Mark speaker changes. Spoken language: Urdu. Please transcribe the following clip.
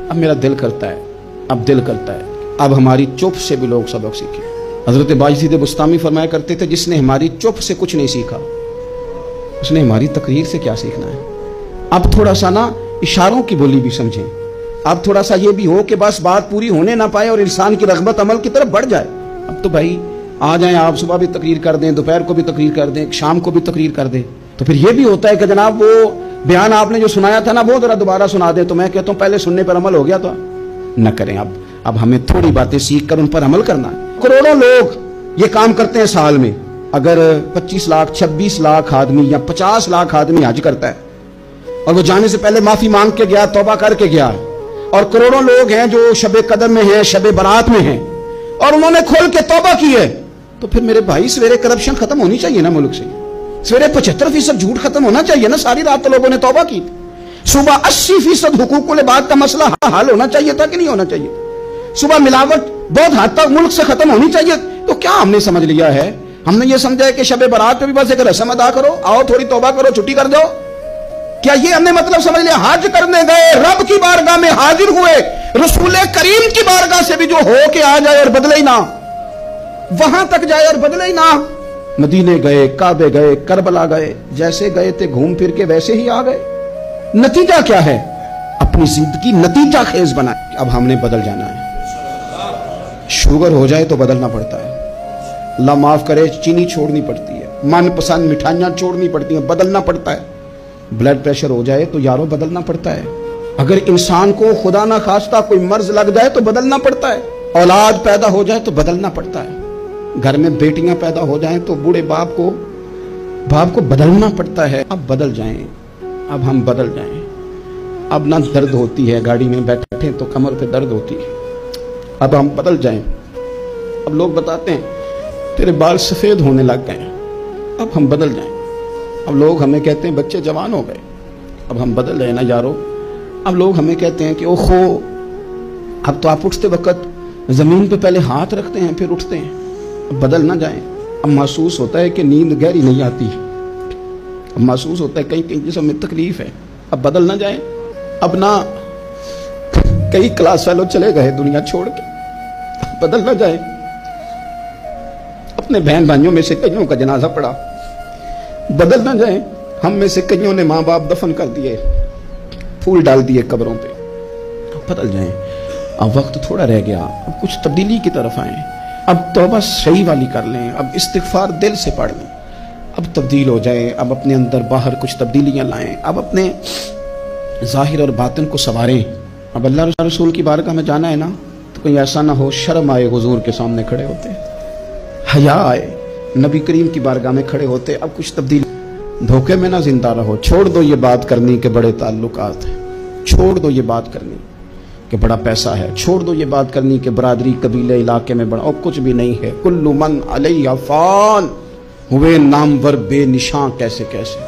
Speaker 1: اب میرا دل کرتا ہے اب ہماری چپ سے بھی لوگ سبق سیکھیں۔ حضرت باجید بستامی فرمایا کرتے تھے جس نے ہماری چپ سے کچھ نہیں سیکھا اس نے ہماری تقریر سے کیا سیکھنا ہے۔ اب تھوڑا سا نا اشاروں کی بولی بھی سمجھیں، اب تھوڑا سا یہ بھی ہو کہ بس بات پوری ہونے نہ پائے اور انسان کی رغبت عمل کی طرف بڑھ جائے۔ اب تو بھائی آ جائیں آپ، صبح بھی تقریر کر دیں، دوپہر کو بھی تقریر کر دیں، شام کو بھی تقریر کر دیں، تو پھر یہ بھی ہوتا ہے کہ جناب وہ بیان آپ نے جو سنایا تھا نا وہ ذرا دوبارہ سنا دیں، تو میں کہتا ہوں پہلے سننے پر عمل ہو گیا تو نہ کریں۔ اب ہمیں تھوڑی باتیں سیکھ کر ان پر عمل کرنا ہے۔ کروڑوں لوگ یہ کام کرتے ہیں سال میں، اگر 25 لاکھ 26 لاکھ آدمی یا 50 لاکھ آدمی حج کرتا ہے اور وہ جانے سے پہلے معافی مانگ کے گیا، توبہ کر کے گیا، اور کروڑوں لوگ ہیں جو شب قدر میں ہیں، شب برات میں ہیں، اور انہوں نے کھول کے توبہ کی ہے، تو پھر میرے بھائی سویرے کرپشن ختم ہونی چاہیے نا ملک سے، سویرے 75% جھوٹ ختم ہونا چاہیے نا، ساری رات تو لوگوں نے توبہ کی، صبح 80% حقوق العباد کا مسئلہ حل ہونا چاہیے تھا کہ نہیں ہونا چاہیے، صبح ملاوٹ بہت حد تک ملک سے ختم ہونی چاہیے۔ تو کیا ہم نے سمجھ لیا ہے؟ ہم نے یہ سمجھا ہے کہ شب برات پہ بھی بس ایک رسم ادا کرو، آؤ تھوڑی توبہ کرو، چھٹی کر دو، کیا یہ ہم نے مطلب سمجھ لیا؟ حج کرنے گئے، رب کی بارگاہ میں حاضر ہوئے، رسول کریم کی بارگاہ سے بھی جو ہو کے آ جائے اور بدلے ہی نہ، وہاں تک جائے اور بدلے ہی نہ۔ مدینے گئے، کعبے گئے، کربلا گئے، جیسے گئے تھے گھوم پھر کے ویسے ہی آ گئے۔ نتیجہ کیا ہے؟ اپنی زندگی نتیجہ خیز بنائے۔ اب ہم نے بدل جانا ہے۔ شوگر ہو جائے تو بدلنا پڑتا ہے، اللہ معاف کرے، چینی چھوڑنی پڑتی ہے، من پسند مٹھائیاں چھوڑنی پڑتی ہیں، بدلنا پڑتا ہے۔ بلڈ پریشر ہو جائے تو یارو بدلنا پڑتا ہے۔ اگر انسان کو خدا نہ خواستہ کوئی مرض لگ جائے تو بدلنا پڑتا ہے۔ اولاد پیدا ہو جائے تو بدلنا پڑتا ہے۔ گھر میں بیٹیاں پیدا ہو جائیں تو بوڑھے باپ کو بدلنا پڑتا ہے۔ اب بدل جائیں، اب ہم بدل جائیں۔ اب نہ درد ہوتی ہے، گاڑی میں بیٹھے تو کمر پہ درد ہوتی ہے، اب ہم بدل جائیں۔ اب لوگ بتاتے ہیں تیرے بال سفید ہونے لگ گئے ہیں، اب ہم بدل جائیں۔ اب لوگ ہمیں کہتے ہیں بچے جوان ہو گئے، اب ہم بدل رہے نا یارو۔ اب لوگ ہمیں کہتے ہیں کہ اوہو اب تو آپ اٹھتے وقت زمین پہ پہلے ہاتھ رکھتے ہیں پھر اٹھتے ہیں، اب بدل نہ جائیں۔ اب محسوس ہوتا ہے کہ نیند گہری نہیں آتی، اب محسوس ہوتا ہے کہیں جسم میں تکلیف ہے، اب بدل نہ جائیں۔ اب نہ کئی کلاس فیلو چلے گئے دنیا چھوڑ کے، بدل نہ جائیں۔ اپنے بہن بھائیوں میں سے کئیوں کا جنازہ پڑا، بدل نہ جائیں۔ ہم میں سے کئیوں نے ماں باپ دفن کر دیے، پھول ڈال دیے قبروں پہ، بدل جائیں۔ اب وقت تھوڑا رہ گیا، اب کچھ تبدیلی کی طرف آئیں، اب توبہ صحیح والی کر لیں، اب استغفار دل سے پڑھ لیں، اب تبدیل ہو جائیں، اب اپنے اندر باہر کچھ تبدیلیاں لائیں، اب اپنے ظاہر اور باطن کو سنواریں۔ اب اللہ رسول کی بارگاہ میں جانا ہے نا تو کوئی ایسا نہ ہو شرم آئے حضور کے سامنے کھڑے ہوتے، حیا آئے نبی کریم کی بارگاہ میں کھڑے ہوتے، اب کچھ تبدیل۔ دھوکے میں نہ زندہ رہو، چھوڑ دو یہ بات کرنی کہ بڑے تعلقات ہیں، چھوڑ دو یہ بات کرنی کہ بڑا پیسہ ہے، چھوڑ دو یہ بات کرنی کہ برادری قبیلے علاقے میں بڑا، اور کچھ بھی نہیں ہے۔ کل من علیہ فان، ہوئے نامور بے نشاں کیسے کیسے۔